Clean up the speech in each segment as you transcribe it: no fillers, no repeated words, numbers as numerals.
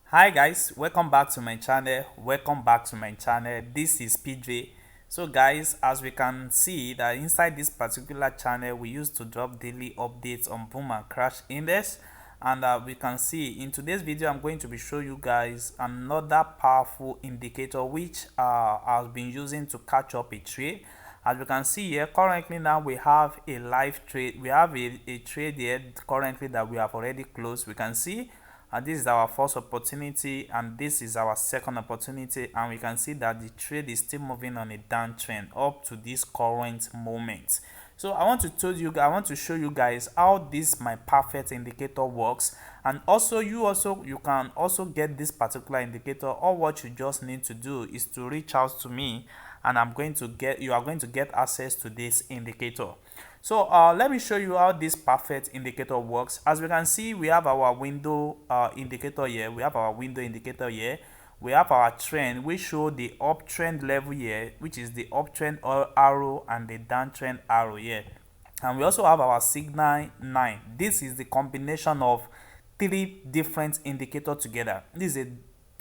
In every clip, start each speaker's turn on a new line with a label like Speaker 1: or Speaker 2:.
Speaker 1: Hi guys, welcome back to my channel. This is PJ. So guys, as we can see that inside this particular channel we used to drop daily updates on boom and crash index, and we can see in today's video I'm going to be showing you guys another powerful indicator which I've been using to catch up a trade. As you can see here, currently now we have a live trade. We have a trade here currently that we have already closed. We can see this is our first opportunity and this is our second opportunity, and we can see that the trade is still moving on a downtrend up to this current moment. So I want to show you guys how this my perfect indicator works, and also you can also get this particular indicator. All what you just need to do is to reach out to me, and you are going to get access to this indicator. So let me show you how this perfect indicator works. As we can see, we have our window indicator here. We have our trend. We show the uptrend level here, which is the uptrend arrow and the downtrend arrow here. And we also have our signal 9. This is the combination of three different indicators together. This is a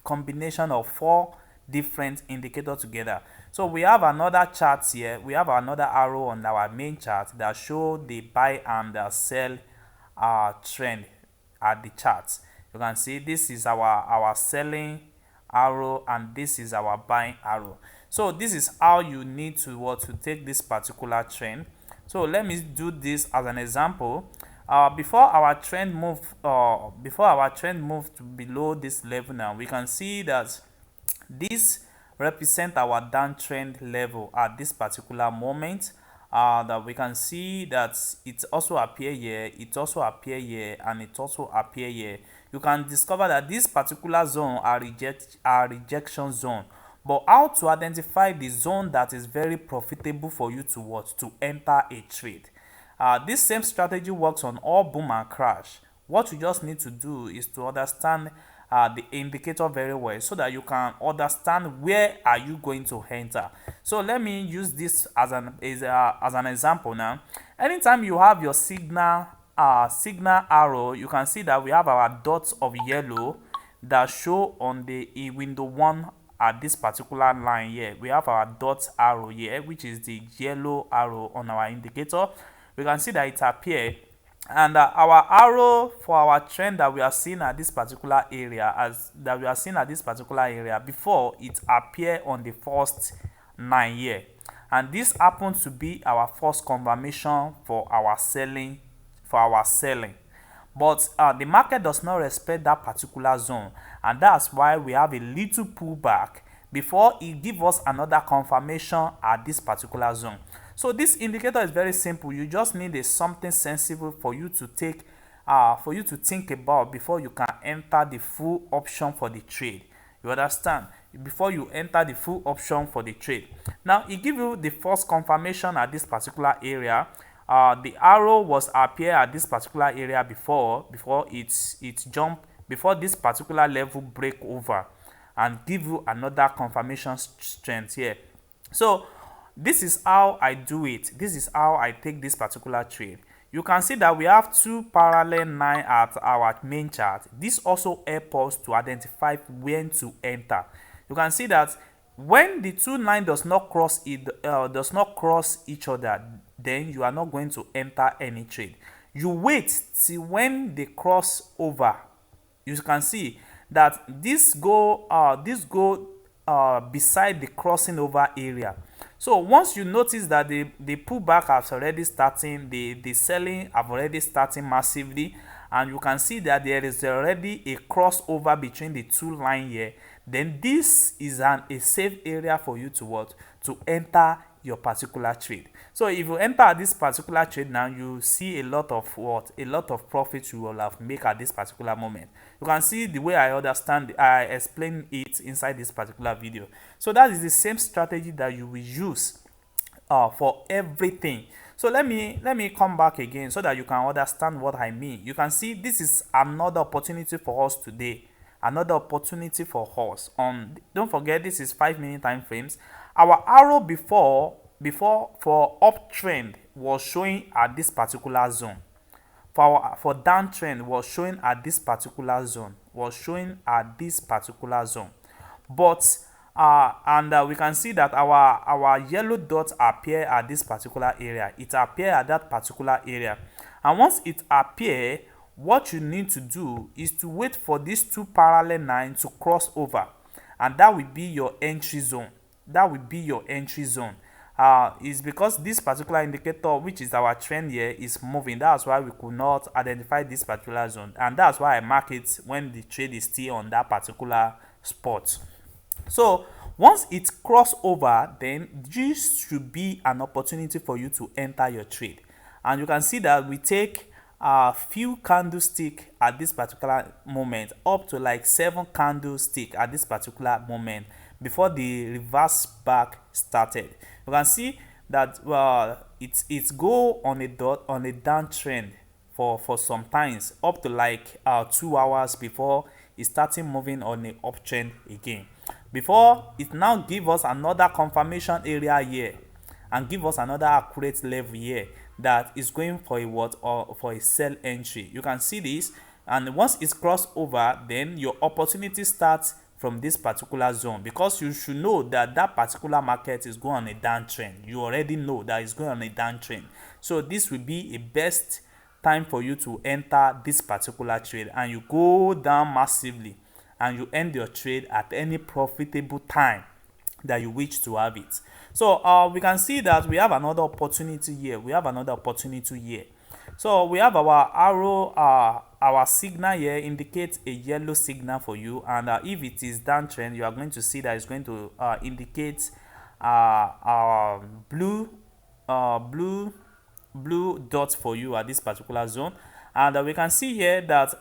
Speaker 1: combination of four different indicators together. So we have another chart here. We have another arrow on our main chart that show the buy and the sell trend at the chart. You can see this is our selling arrow and this is our buying arrow. So this is how you need to take this particular trend. So let me do this as an example. Before our trend move to below this level, now we can see that this represent our downtrend level at this particular moment. That we can see that it also appear here, it also appear here, and it also appear here. You can discover that this particular zone are rejection zone. But how to identify the zone that is very profitable for you to enter a trade? This same strategy works on all boom and crash. What you just need to do is to understand the indicator very well, so that you can understand where are you going to enter. So let me use this as an example now. Anytime you have your signal arrow, you can see that we have our dots of yellow that show on the window 1 at this particular line here. We have our dot arrow here, which is the yellow arrow on our indicator. We can see that it appeared, and our arrow for our trend that we are seeing at this particular area, before it appeared on the first 9 here, and this happens to be our first confirmation for our selling. But the market does not respect that particular zone, and that's why we have a little pullback before it gives us another confirmation at this particular zone. So this indicator is very simple. You just need something sensible for you to think about before you can enter the full option for the trade. You understand? Before you enter the full option for the trade. Now it gives you the first confirmation at this particular area. The arrow was appear at this particular area before it jump, before this particular level break over and give you another confirmation strength here. So this is how I do it. This is how I take this particular trade. You can see that we have two parallel 9 at our main chart. This also helps us to identify when to enter. You can see that when the two 9 does not cross each other, then you are not going to enter any trade. You wait till when they cross over. You can see that this go beside the crossing over area. So once you notice that the pullback has already starting, the selling have already starting massively, and you can see that there is already a crossover between the two lines here, then this is a safe area for you to enter your particular trade. So if you enter this particular trade now, you see a lot of profit you will have make at this particular moment. You can see the way I explain it inside this particular video. So that is the same strategy that you will use for everything. So let me come back again so that you can understand what I mean. You can see this is another opportunity for us today. Another opportunity for us. Don't forget, this is 5-minute time frames. Our arrow before for uptrend was showing at this particular zone. for downtrend was showing at this particular zone, but we can see that our yellow dots appear at this particular area. It appear at that particular area, and once it appear, what you need to do is to wait for these two parallel lines to cross over, and that will be your entry zone. Is because this particular indicator, which is our trend here, is moving. That's why we could not identify this particular zone, and that's why I mark it when the trade is still on that particular spot. So once it cross over, then this should be an opportunity for you to enter your trade. And you can see that we take a few candlestick at this particular moment, up to like 7 candlestick at this particular moment before the reverse back started. You can see that it's go on a downtrend for some times, up to like 2 hours before it starting moving on a uptrend again, before it now give us another confirmation area here and give us another accurate level here that is going for a what, or for a sell entry. You can see this, and once it's crossed over, then your opportunity starts from this particular zone, because you should know that that particular market is going on a downtrend. You already know that it's going on a downtrend, so this will be a best time for you to enter this particular trade, and you go down massively and you end your trade at any profitable time that you wish to have it. So we can see that we have another opportunity here. So we have our arrow, our signal here indicates a yellow signal for you, and if it is downtrend, you are going to see that it's going to indicate blue dots for you at this particular zone. And we can see here that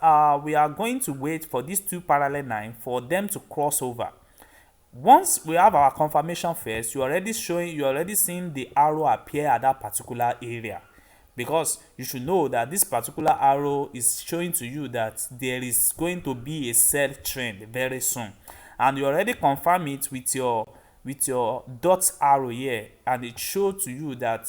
Speaker 1: we are going to wait for these two parallel lines for them to cross over. Once we have our confirmation first, you're already seeing the arrow appear at that particular area, because you should know that this particular arrow is showing to you that there is going to be a sell trend very soon, and you already confirm it with your dot arrow here, and it shows to you that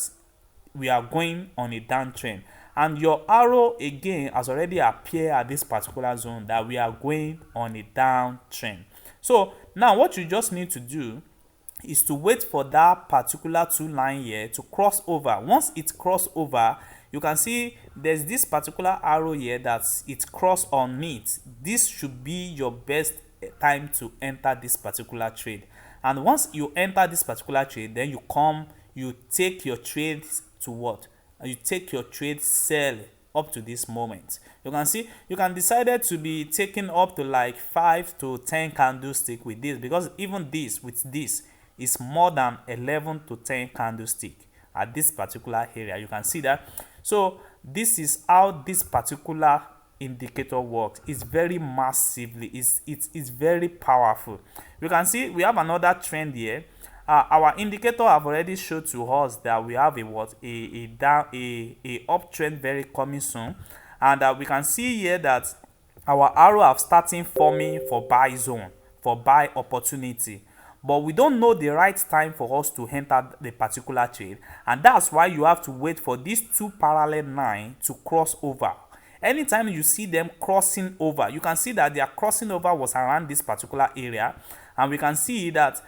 Speaker 1: we are going on a downtrend, and your arrow again has already appeared at this particular zone that we are going on a downtrend. So now what you just need to do is to wait for that particular two line here to cross over. Once it cross over, you can see there's this particular arrow here that it cross on it. This should be your best time to enter this particular trade. And once you enter this particular trade, then you take your trades to what? You take your trade sell up to this moment. You can see you can decide to be taking up to like 5 to 10 candlestick with this, because even this with this is more than 11 to 10 candlestick at this particular area. You can see that. So this is how this particular indicator works. It's very massively, it's very powerful. You can see we have another trend here. Our indicator have already showed to us that we have a uptrend very coming soon, and we can see here that our arrow have starting forming for buy zone, for buy opportunity, but we don't know the right time for us to enter the particular trade, and that's why you have to wait for these two parallel lines to cross over. Anytime you see them crossing over, you can see that their crossing over was around this particular area, and we can see that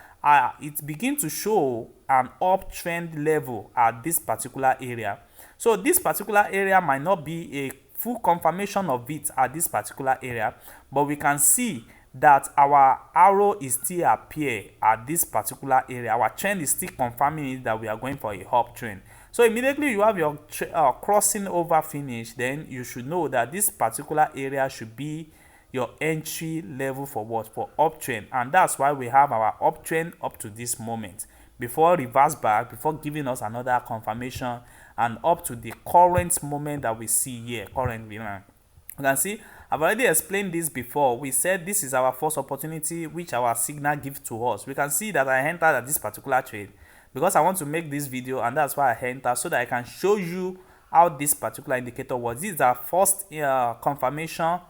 Speaker 1: it begins to show an uptrend level at this particular area. So this particular area might not be a full confirmation of it at this particular area, but we can see that our arrow is still appear at this particular area. Our trend is still confirming it that we are going for a uptrend. So immediately you have your crossing over finish, then you should know that this particular area should be your entry level for what? For uptrend. And that's why we have our uptrend up to this moment, before reverse back, before giving us another confirmation, and up to the current moment that we see here currently now. You can see I've already explained this before. We said this is our first opportunity which our signal gives to us. We can see that I entered at this particular trade because I want to make this video, and that's why I enter, so that I can show you how this particular indicator was. This is our first confirmation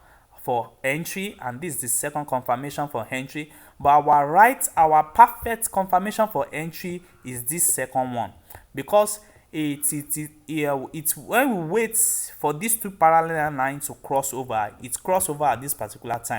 Speaker 1: for entry, and this is the second confirmation for entry, but our perfect confirmation for entry is this second one, because it's when we wait for these two parallel lines to cross over, it cross over at this particular time.